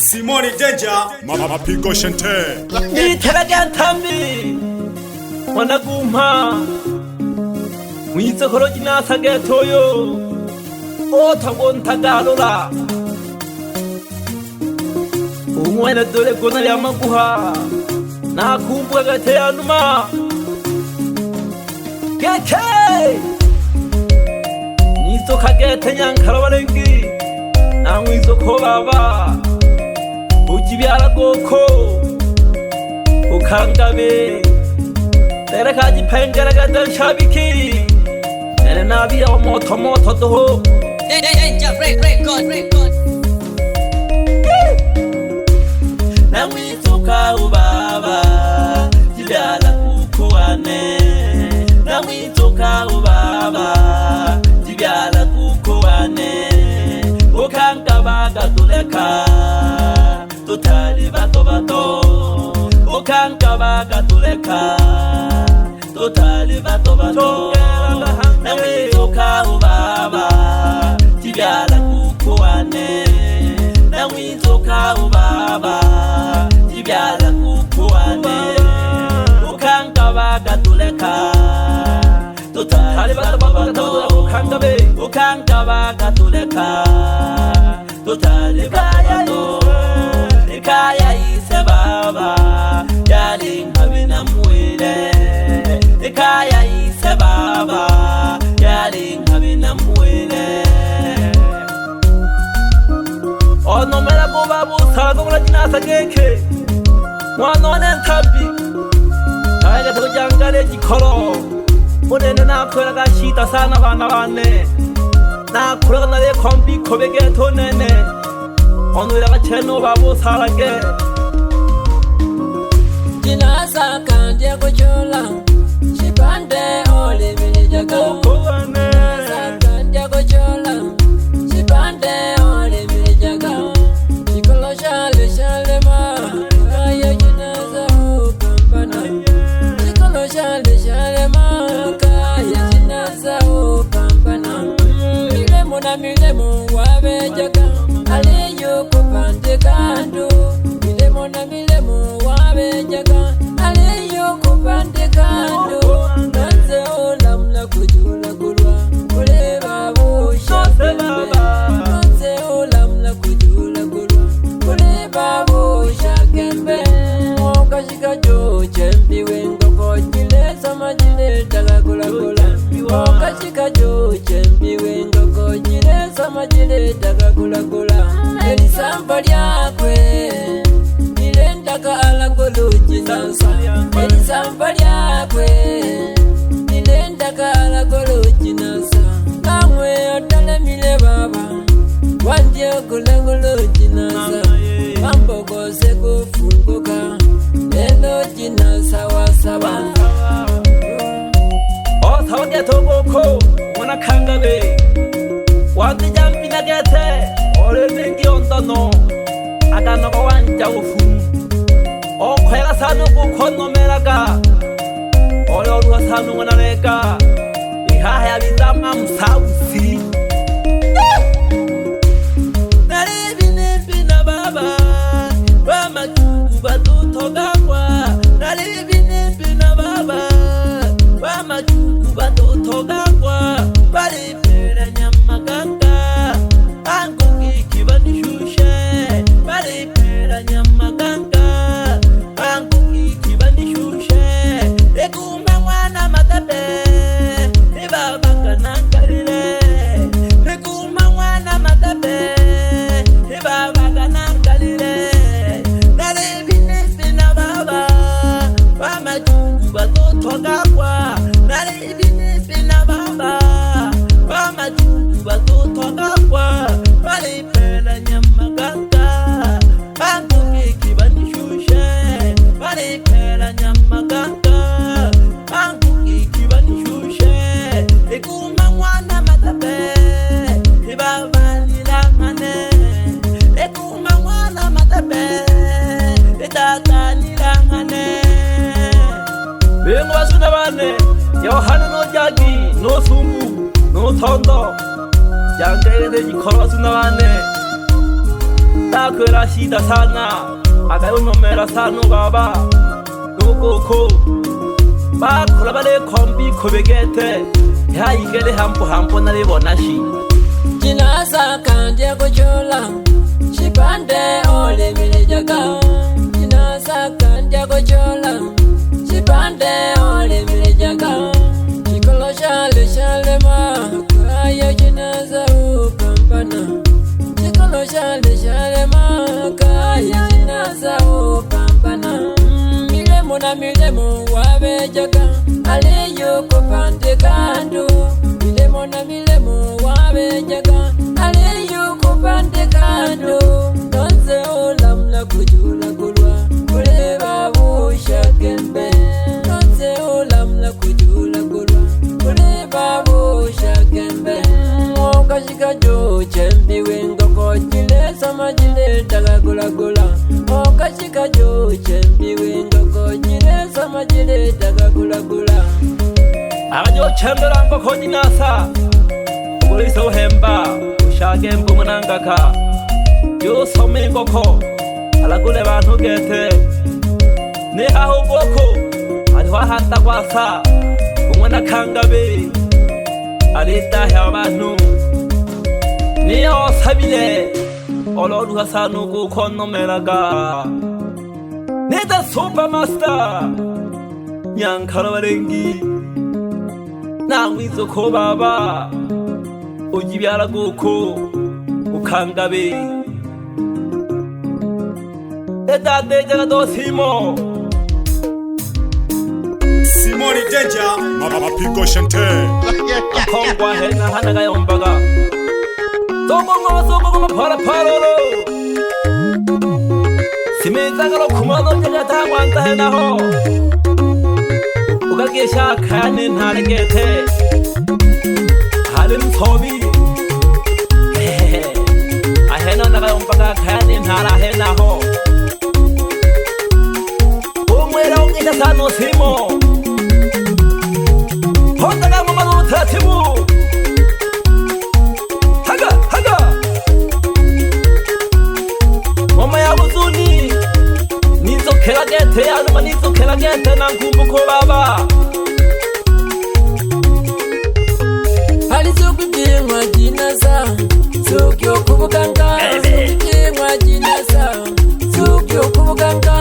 Simoni Danger, mapigo shente. Niteraga tambi wanagumpa mw'isoko ry'inasa getoyo otango ntagarura umwene dore gona yamaguha nakumbuka gateye numa keke n'isoko gete nyankara barengi namw'isoko baba ukibyara goko ukangabe tere kaji pengera gadal shabiki tere nabi o moto do Danger record namwitoka ubaba kibyara kukuane namwitoka ubaba kibyara kukuane ukangaba gaduleka tutari bato ukangaba gaduleka tutari bato namwitoka ubaba kibyara kukuane namwitoka ubaba kibyara kukuane ukangaba gaduleka tutari bato ukangaba gaduleka tutari bato Kaya ise baba yali nkabina mwire Kaya ise baba yali nkabina mwire Ono mera boba busara gomra jinasa geke Mwanone ntabi Kaya tujangale jikoro Munene nakwera gashita sana bana bane Nakwera nale kombi kobege tonene Onura cheno babo sarage Jinasa kandye kuchola Shipande ole milijaga Jinasa kandye kuchola Shipande ole milijaga Chikolo shale ma Kaya jinasa upambana Chikolo shale ma Kaya jinasa upambana Milemo wabejaga Aliyo kupande kando Milemo na milemo wabejaga Aliyo kupande kando Nanze ola mla kujula kulwa Kule babu shakembe Nanze ola mla kujula kulwa Kule babu shakembe Mwokashika jo chembi wengo kojile Samajile tala kula kula Mwokashika jo chembi wengo kojile Samajile tala kula kula Elisamba lyakwe Nilendaka alagolo jinasa Elisamba lyakwe Nilendaka alagolo jinasa Kamwe otale mile baba Wanje kulengolo jinasa Mambogo seko fungoka Lelo jinasa wasaba Otawage togoko Wana kangabe Wadi jampi na gete Ore nengi ondano Agano kwa wanja ufu Okwega sanu kukono meraga Ore oruwa sanu wanarega Ihaha ya bizama msausi Naribi nembi na baba Wama chungu batutogakwa Naribi nembi na baba Wama chungu batutogakwa Bari pere nyamaganga Yohana no jagi, no sumu, no tondo, Yangere de Korosuna. kwera shida sana akayonomera sana baba nuko bakora bale kombi kobegete yayigere hampo nalibona shi Jinasa kandye kuchola Shipande ole milijaga Jinasa kandye kuchola Shipande ole milijaga Shikolo shale ma Kaya jinasa upambana Shikolo shale ma Kaya jinasa upambana Milemo wabejaga Aliyo kupande kando Milemo wabejaga Aliyo kupande kando Nonze olamla kujula kulwa Kule babu shakembe Nonze olamla kujula kulwa Kule babu shakembe Okashika jo chembi wengo kochile Sama jile daga gula gula Okashika jo chembi wengo kochile Sama jile daga gula gula Ajo chemberango kodinasa Kuliso hemba Ushage mbumunangaka Yo somengoko Alagule bantu gete Neha uboko Adwa hata kwasa Kumwana kangabe Alita ya bantu Niyo sabile Olodu hasanu kukono meraga Neda supermaster Nyankara warengi Nangwizo ko baba Ujibyara guko Ukangabe Eda deja do Simo Simoni Danger, Mama Pico Shante. Kongwa hena hanaga yombaga Sogo para parolo Simezagalo kumano jaga tangwanta hena ho Ugagesha kane ntarigete Halim sobi Ahena naga yombaga kane ntara hena ho Umwera ungita sano Simo Hondaga mumano tratibu Haga Mama ya buzuni Nizo kelagete Aluma nizo kelagete Nankumbuko baba Halizuku jimwa jinasa Sukyo kubukanga Jimwa jinasa Sukyo kubukanga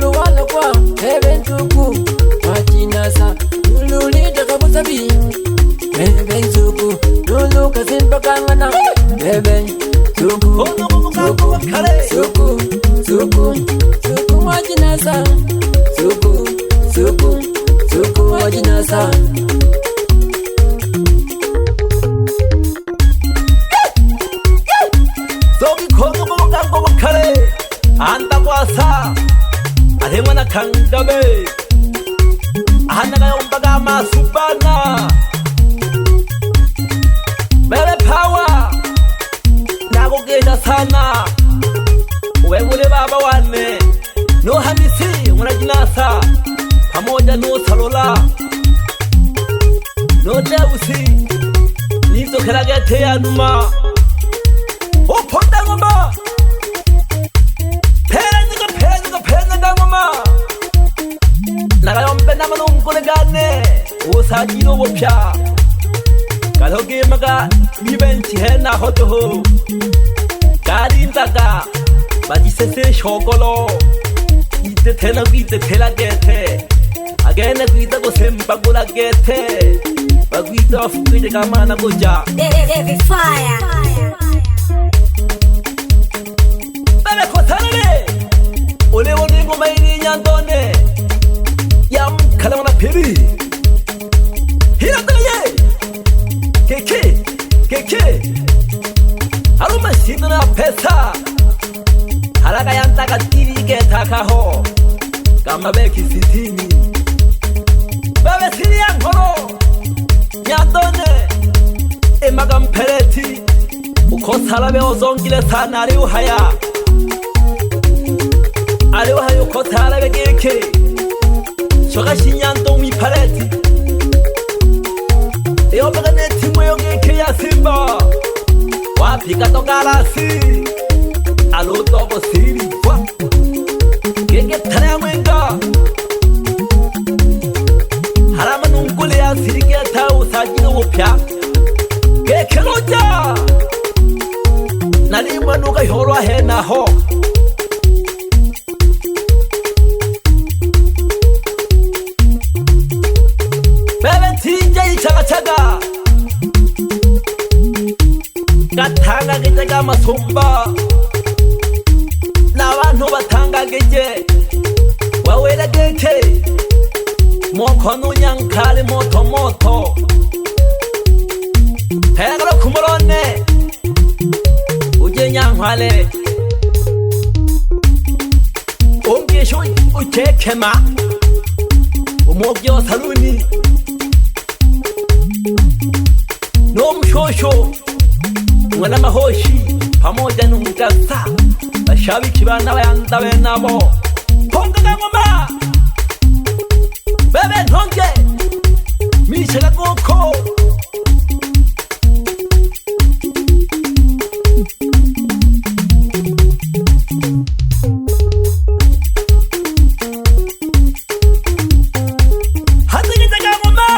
Luwala kwa Hebe ntuku Majinasa Lulita kabusabi Hebe ntuku Lulu kasimpa kangana Hebe ntuku Suku majinasa Suku majinasa Sogi kono mugango wakare Anda kwasa Alemwana kangabe Ahanaga yombaga masubana Bebe power Nagogesha sana Uwegule baba wane No hamisi unajinasa Pamoja no salola No deusi Nizo kelagete ya numa Uponda ngoma Penga ngoma Nagayombe namano unkolegane Usajino wopya Kaloge maga Libenchi hena hotoho Garindaga Bajisese shogolo Ite tena guite tela gete Agene guita go sempa gula gete Baguita fukuide gamana goja Every fire Bebe kotanele Ole ole ngoma ili nyandone Yam kalamana peri Hirataya Keke Haruma shiduna pesa Haraga yantaga tirige takaho Kama beki sitini Bebe siri yankoro Nyandone Emaga mpereti Uko salabe ozongile sana ariuhaya Ariuhaya uko salabe geke Shoga shinyando mipareti Eo baganeti mweyo geke ya simba Wapika to galasi Aluto ko siri kwa gege thara mwenga harama nungule ya sirike ta usajino upya gege loja nani manuka horo he na ho bebe tinja ichaga chaga gatanga gete gamasumba n'abantu batanga gete wawera gete mokono nyankale moto moto tegalo kumurone uje nyankwale ongesho uchekema umobyo saluni nomshosho mwana mahoshi pamoja n'umugasa bashabiki bana bayanda benabo ponga ngoma bebe ntonge mishaka goko hatigita ngoma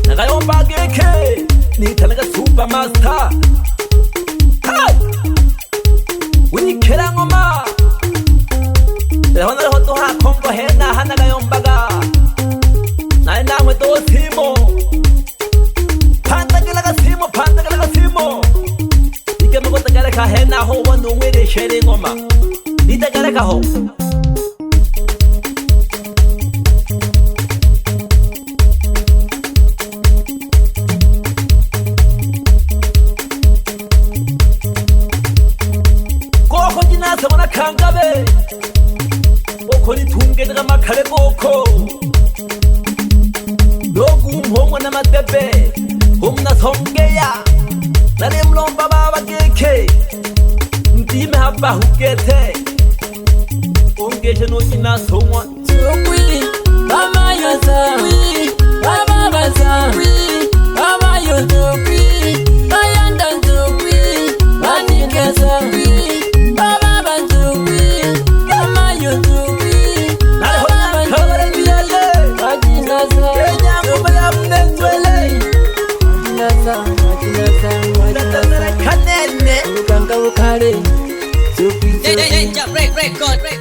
nagayomba geke ni talaga super master winikera ngoma lehona hoto ha kongo hena hanaga yombaga nae namwe to simo panda galaga simo ike mo kota galaga hena ho wanu ngwere shere ngoma ita galaga ho sabona kangabe oko ni tungedera makale boko dogu mhomwa na madebe umna songeya nale mlomba baba geke ndime haba hugete ongeshe no jina somwa Tukwi Baba yoza Baba baza Baba yoza Bayanda tukwi Banikeza Baba bantukwi Baba yotukwi Baba bantukwi Wajinaza kenyangu ya mnetwele Wajinaza kanene Ukanga ukale Tukwi Danger record.